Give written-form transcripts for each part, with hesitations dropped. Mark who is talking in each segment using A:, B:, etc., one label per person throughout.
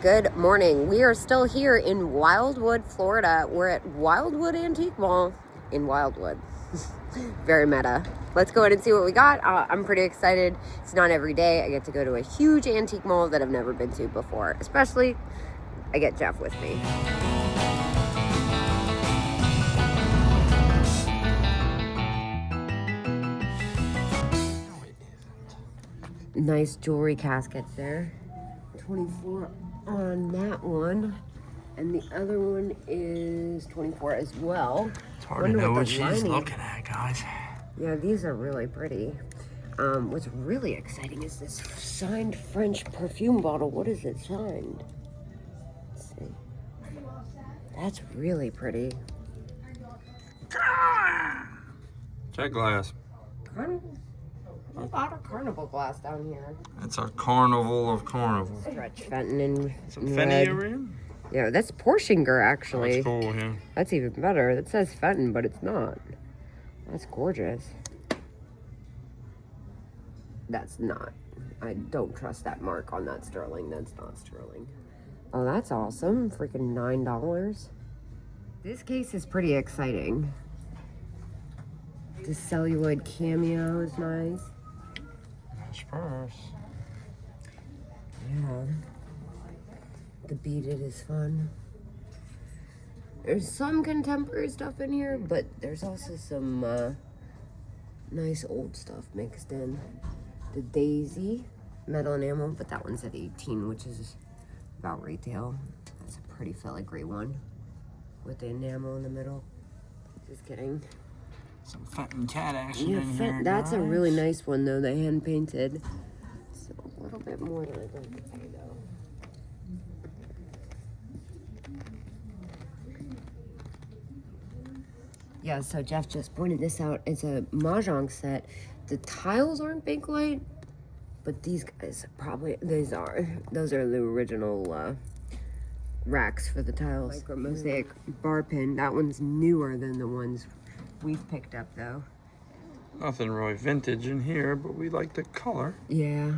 A: Good morning. We are still here in Wildwood, Florida. We're at Wildwood Antique Mall in Wildwood. Very meta. Let's go ahead and see what we got. I'm pretty excited. It's not every day I get to go to a huge antique mall that I've never been to before. Especially, I get Jeff with me. Nice jewelry caskets there. 24 on that one. And the other one is 24 as well.
B: It's hard to know what she's looking at, guys.
A: Yeah, these are really pretty. What's really exciting is this signed French perfume bottle. What is it signed? Let's see. That's really pretty.
B: Check glass.
A: A lot of carnival glass down here.
B: It's a carnival of carnivals.
A: Stretch Fenton in
B: Some
A: red.
B: Fenton over here?
A: Yeah, that's Porchinger actually.
B: That's cool, yeah.
A: That's even better. That says Fenton, but it's not. That's gorgeous. That's not. I don't trust that mark on that sterling. That's not sterling. Oh, that's awesome. Freaking $9. This case is pretty exciting. The celluloid cameo is nice.
B: Nice purse.
A: Yeah. The beaded is fun. There's some contemporary stuff in here, but there's also some nice old stuff mixed in. The daisy, metal enamel, but that one's at 18, which is about retail. That's a pretty filigree one with the enamel in the middle. Just kidding.
B: Some Fenton cat action
A: Yeah,
B: in here,
A: that's
B: guys.
A: a really nice one though. They hand painted. So a little bit more than I'd like to pay though. Yeah, so Jeff just pointed this out. It's a mahjong set. The tiles aren't Bakelite, but these guys probably, those are the original racks for the tiles. Micro mosaic bar pin. That one's newer than the ones we've picked up though.
B: Nothing really vintage in here, but we like the color.
A: Yeah.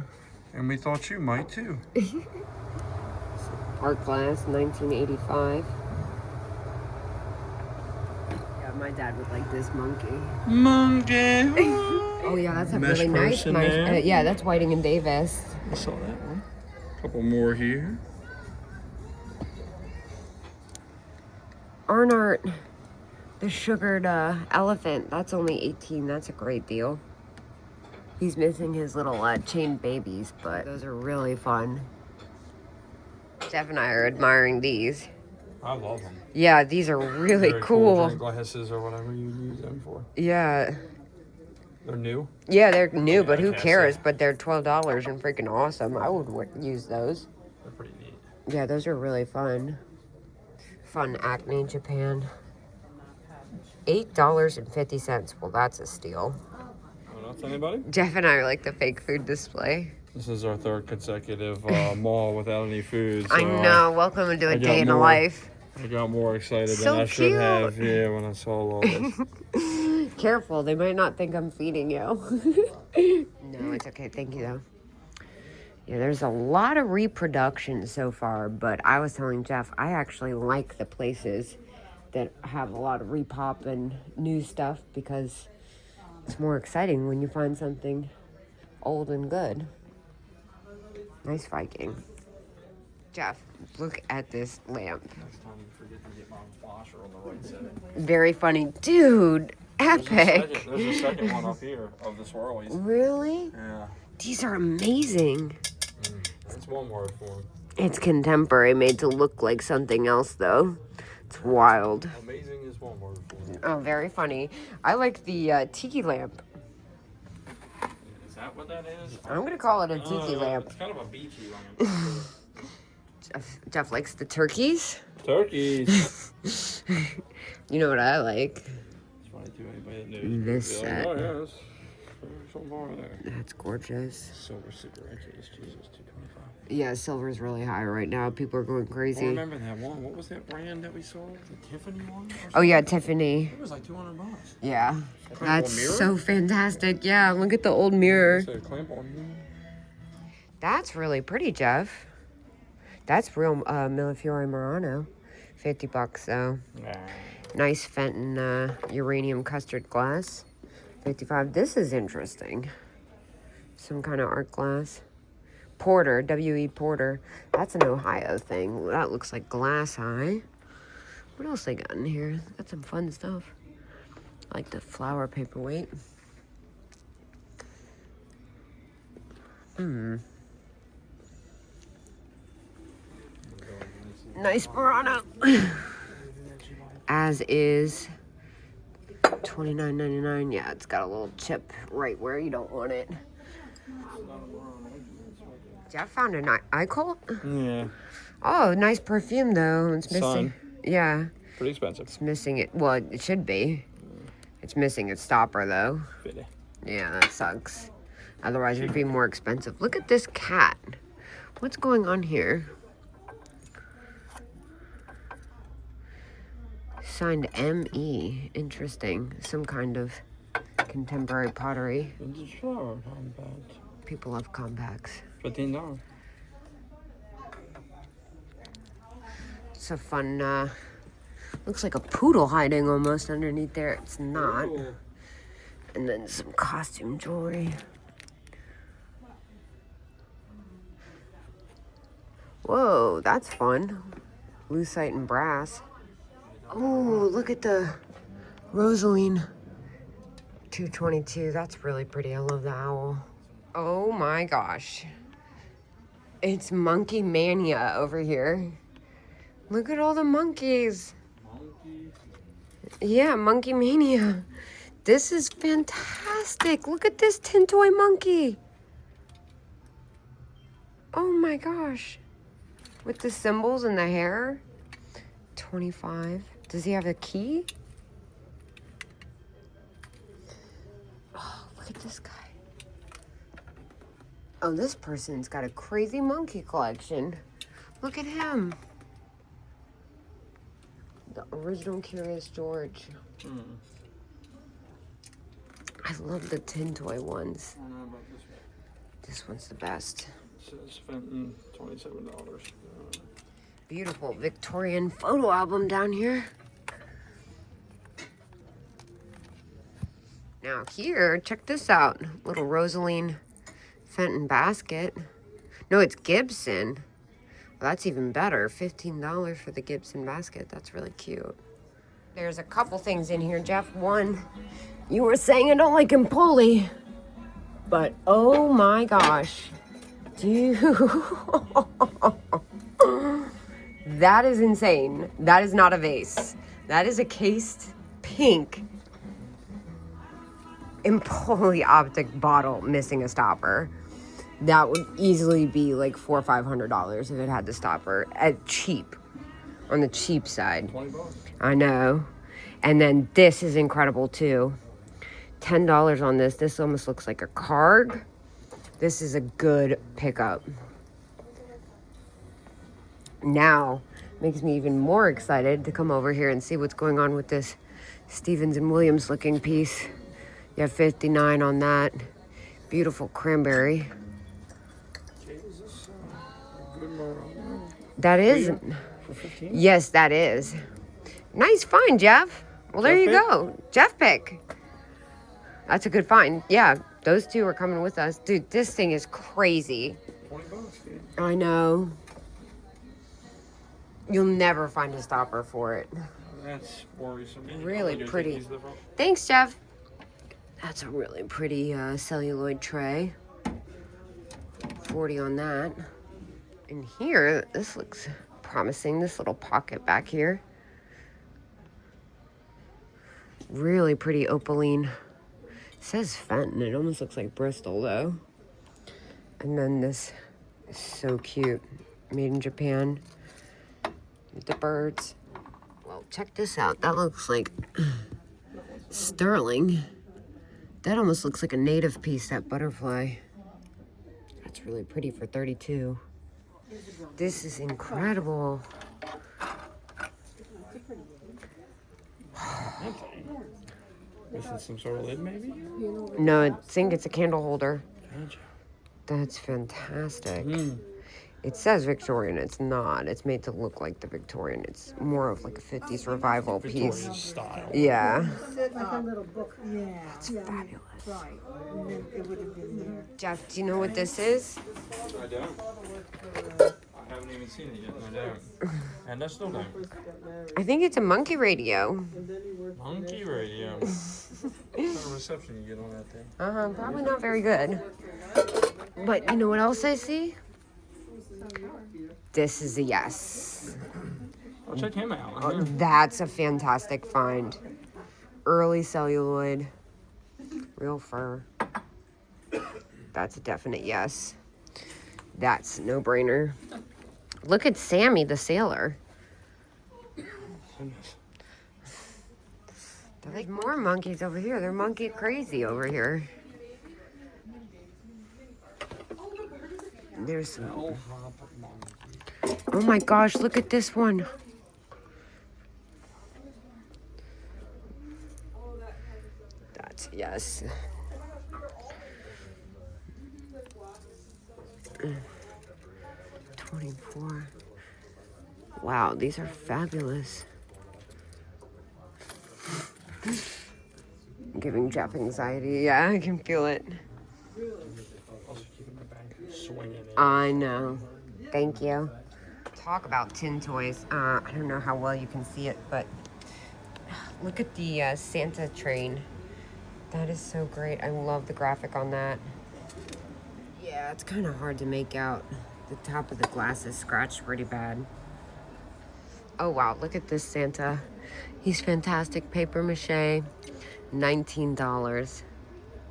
B: And we thought you might too.
A: Art class, 1985. Yeah, my dad would like this monkey.
B: Monkey!
A: Oh yeah, that's a
B: Mesh
A: really nice.
B: person there.
A: Yeah, that's Whiting and Davis.
B: I saw that one. Couple more here.
A: Arnart, the sugared elephant. That's only 18. That's a great deal. He's missing his little chain babies, but those are really fun. Jeff and I are admiring these.
B: I love them.
A: Yeah, these are really
B: Very
A: cool.
B: Drink glasses or whatever you use them for.
A: Yeah.
B: They're new?
A: Yeah, they're new, but
B: I
A: who
B: can't
A: cares?
B: say.
A: But they're $12 and freaking awesome. I would use those.
B: They're pretty neat.
A: Yeah, those are really fun. Fun Acne Japan. $8.50. Well, that's a steal.
B: What else, anybody?
A: Jeff and I are like the fake food display.
B: This is our third consecutive mall without any food. So
A: I know. Welcome to a
B: I
A: day in a
B: got
A: life.
B: I got more excited
A: So
B: than I should
A: cute.
B: have, yeah, when I saw all this.
A: Careful, they might not think I'm feeding you. No, it's okay. Thank you, though. Yeah, there's a lot of reproduction so far, but I was telling Jeff, I actually like the places that have a lot of repop and new stuff because it's more exciting when you find something old and good. Nice Viking. Jeff, look at this lamp.
B: Next time you forget to get my washer on the right side.
A: Very funny. Dude, epic.
B: There's a second one up here of the swirlies.
A: Really?
B: Yeah.
A: These are amazing.
B: That's one word for them.
A: It's contemporary, made to look like something else, though. It's wild.
B: Amazing is one word for them.
A: Oh, very funny. I like the tiki lamp.
B: Is that what that is?
A: I'm going to call it a tiki lamp.
B: It's kind of a beachy lamp.
A: Jeff likes the turkeys.
B: Turkeys.
A: You know what I like?
B: It's funny too, anybody that knows.
A: This
B: Be like,
A: set.
B: oh, yeah, that's so far there.
A: That's gorgeous.
B: Silver cigarette case, Jesus, $2.25.
A: Yeah, silver's really high right now. People are going
B: I
A: crazy.
B: remember that one. What was that brand that we saw? The Tiffany one?
A: Oh, yeah, Tiffany.
B: It was like $200.
A: Yeah. That's
B: mirror?
A: so fantastic. Yeah, look at the old mirror.
B: It's a clamp on here.
A: That's really pretty, Jeff. That's real Millefiori Murano. $50 though.
B: Nah.
A: Nice Fenton uranium custard glass. $55. This is interesting. Some kind of art glass. Porter, W.E. Porter. That's an Ohio thing. That looks like glass eye. What else they got in here? Got some fun stuff. I like the flower paperweight. Nice Murano. As is $29.99. Yeah, it's got a little chip right where you don't want it. Jeff found an eye coat?
B: Yeah.
A: Oh, nice perfume though. It's missing.
B: Sun.
A: Yeah.
B: Pretty expensive.
A: It's missing it. Well, it should be. It's missing its stopper though.
B: Fitty.
A: Yeah, that sucks. Otherwise, it'd be more expensive. Look at this cat. What's going on here? Signed M.E. Interesting. Some kind of contemporary pottery.
B: Vintage flower compact.
A: People love compacts.
B: $15.
A: It's a fun, looks like a poodle hiding almost underneath there. It's not.
B: Ooh.
A: And then some costume jewelry. Whoa, that's fun. Lucite and brass. Oh, look at the Rosaline 222. That's really pretty. I love the owl. Oh my gosh. It's Monkey Mania over here. Look at all the monkeys. Yeah, Monkey Mania. This is fantastic. Look at this tin toy monkey. Oh my gosh. With the symbols and the hair. 25. Does he have a key? Oh, look at this guy. Oh, this person's got a crazy monkey collection. Look at him. The original Curious George. I love the tin toy ones.
B: I don't know about this one.
A: This one's the best.
B: It says Fenton, $27.
A: Beautiful Victorian photo album down here. Now here, check this out. Little Rosaline Fenton basket. No, it's Gibson. Well, that's even better. $15 for the Gibson basket. That's really cute. There's a couple things in here, Jeff. One, you were saying I don't like Empoli, but oh my gosh. Dude. That is insane. That is not a vase. That is a cased pink Empoli optic bottle missing a stopper. That would easily be like $400 or $500 if it had the stopper at cheap, on the cheap side.
B: $20.
A: I know. And then this is incredible too. $10 on this. This almost looks like a card. This is a good pickup. Now, makes me even more excited to come over here and see what's going on with this Stevens and Williams looking piece. You have $59 on that. Beautiful cranberry.
B: Is this a good one?
A: That is.
B: For 15?
A: Yes, that is. Nice find, Jeff. Well, there you go. Jeff pick. That's a good find. Yeah, those two are coming with us. Dude, this thing is crazy.
B: $20, dude.
A: I know. You'll never find a stopper for it.
B: That's worrisome.
A: Really pretty. Thanks, Jeff. That's a really pretty celluloid tray. 40 on that. And here, this looks promising. This little pocket back here. Really pretty opaline. It says Fenton. It almost looks like Bristol, though. And then this is so cute. Made in Japan. With the birds. Well, check this out. That looks like sterling. That almost looks like a native piece, that butterfly. That's really pretty for $32. This is incredible.
B: This is some sort of lid, maybe?
A: No, I think it's a candle holder.
B: Gotcha.
A: That's fantastic. It says Victorian. It's not. It's made to look like the Victorian. It's more of like a 50s revival piece.
B: Victorian style.
A: Yeah.
C: Like a little book. Yeah.
A: It's fabulous.
C: Right. And then it would have been there.
A: Jeff, do you know what this is?
B: I don't. I haven't even seen it yet, and I don't. And I still don't.
A: I think it's a monkey radio.
B: Monkey radio. What kind of reception you get on that thing?
A: Probably not very good. But you know what else I see? This is a yes.
B: I'll check him out.
A: Oh, that's a fantastic find. Early celluloid, real fur. That's a definite yes. That's a no-brainer. Look at Sammy the sailor. There's like more monkeys over here. They're monkey crazy over here. There's some. Oh my gosh, look at this one. That's yes. Mm. 24. Wow, these are fabulous. Giving Jeff anxiety. Yeah, I can feel it.
B: Also keeping my bag swinging in.
A: I know. Thank you. Talk about tin toys. I don't know how well you can see it, but look at the Santa train. That is so great. I love the graphic on that. Yeah, it's kind of hard to make out. The top of the glass is scratched pretty bad. Oh wow, look at this Santa. He's fantastic. Paper mache, $19.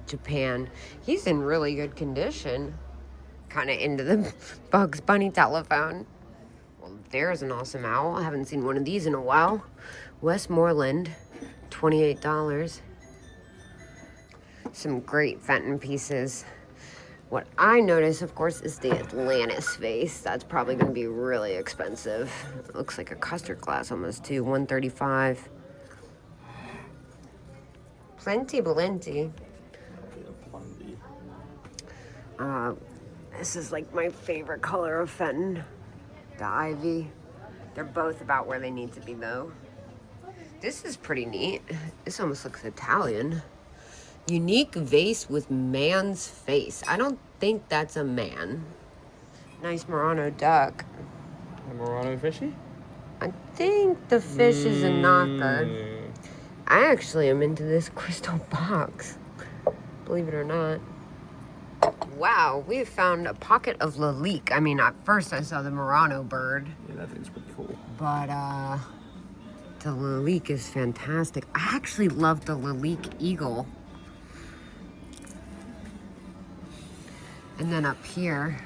A: Japan. He's in really good condition. Kind of into the Bugs Bunny telephone. Well, there's an awesome owl. I haven't seen one of these in a while. Westmoreland, $28. Some great Fenton pieces. What I notice, of course, is the Atlantis vase. That's probably going to be really expensive. It looks like a custard glass almost, too. $135. Plenty. This is like my favorite color of Fenton. The ivy. They're both about where they need to be, though. This is pretty neat. This almost looks Italian. Unique vase with man's face. I don't think that's a man. Nice Murano duck.
B: A Murano fishy?
A: I think the fish is a knocker. I actually am into this crystal box. Believe it or not. Wow, we have found a pocket of Lalique. I mean, at first I saw the Murano bird.
B: Yeah, that thing's pretty cool.
A: But, the Lalique is fantastic. I actually love the Lalique eagle. And then up here,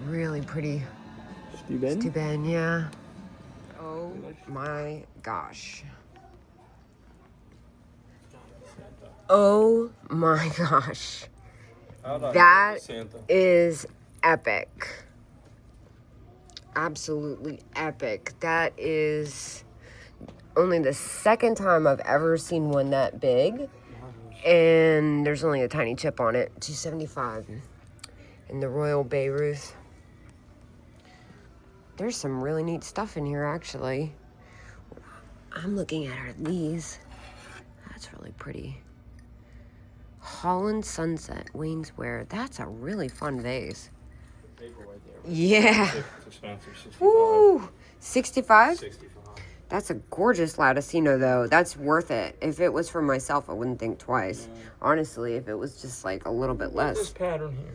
A: really pretty Steuben, yeah. Oh my gosh. Oh my gosh. That is epic. Absolutely epic. That is only the second time I've ever seen one that big. And there's only a tiny chip on it. $275. And the Royal Beirut. There's some really neat stuff in here, actually. I'm looking at these. That's really pretty. Holland Sunset, Waynesware. That's a really fun vase. Yeah.
B: It's expensive. 65.
A: Woo! 65?
B: 65.
A: That's a gorgeous Latticino, though. That's worth it. If it was for myself, I wouldn't think twice.
B: Yeah.
A: Honestly, if it was just like a little bit less.
B: This pattern here.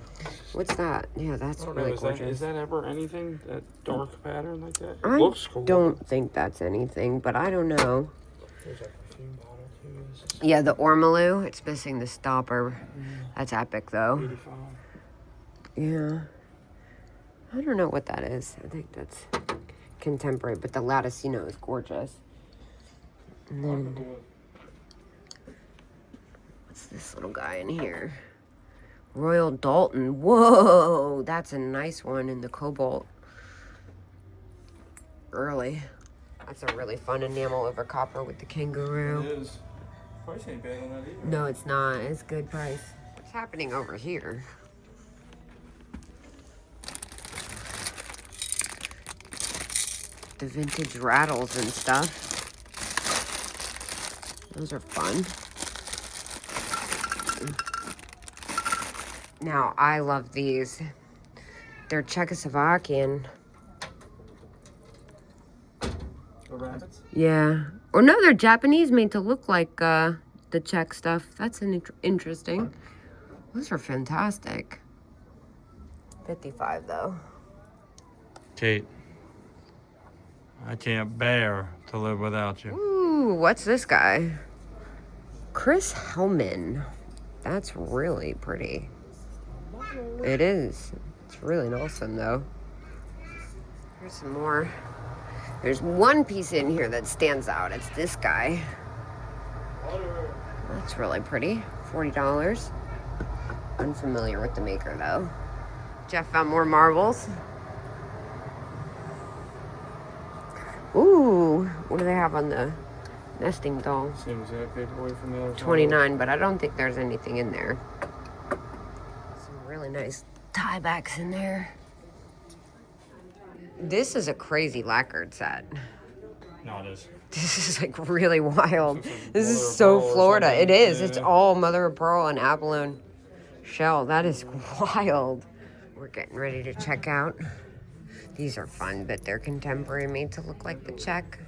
A: What's that? Yeah, that's really gorgeous.
B: Is that ever anything, that dark pattern like that? It
A: I
B: looks cool.
A: don't think that's anything, but I don't know.
B: There's a perfume bottle too. This is
A: Yeah, the Ormolu. It's missing the stopper. That's epic, though.
B: 85.
A: Yeah. I don't know what that is. I think that's contemporary, but the Latticino is gorgeous. And then, what's this little guy in here? Royal Dalton. Whoa, that's a nice one in the cobalt. Early. That's a really fun enamel over copper with the kangaroo.
B: It is. Price ain't bad on that either.
A: No, it's not. It's good price. What's happening over here? the vintage rattles and stuff. Those are fun. Now, I love these. They're Czechoslovakian.
B: The rabbits?
A: Yeah. Or no, they're Japanese, made to look like the Czech stuff. That's interesting. Those are fantastic. 55 though.
B: Kate, I can't bear to live without you.
A: Ooh, what's this guy? Chris Hellman. That's really pretty. It is. It's really awesome though. Here's some more. There's one piece in here that stands out. It's this guy. That's really pretty. $40. Unfamiliar with the maker though. Jeff found more marbles. Ooh, what do they have on the nesting doll?
B: Same exact paperweight from the other side.
A: 29, but I don't think there's anything in there. Some really nice tiebacks in there. This is a crazy lacquered set.
B: No, it is.
A: This is like really wild. This is
B: mother of
A: so
B: pearl or
A: Florida.
B: something.
A: It is.
B: Yeah.
A: It's all mother of pearl and abalone shell. That is wild. We're getting ready to check out. These are fun, but they're contemporary, made to look like the Czech.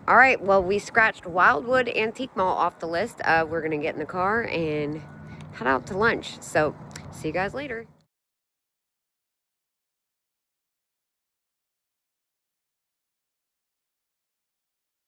A: All right, well, we scratched Wildwood Antique Mall off the list. We're gonna get in the car and head out to lunch. So, see you guys later.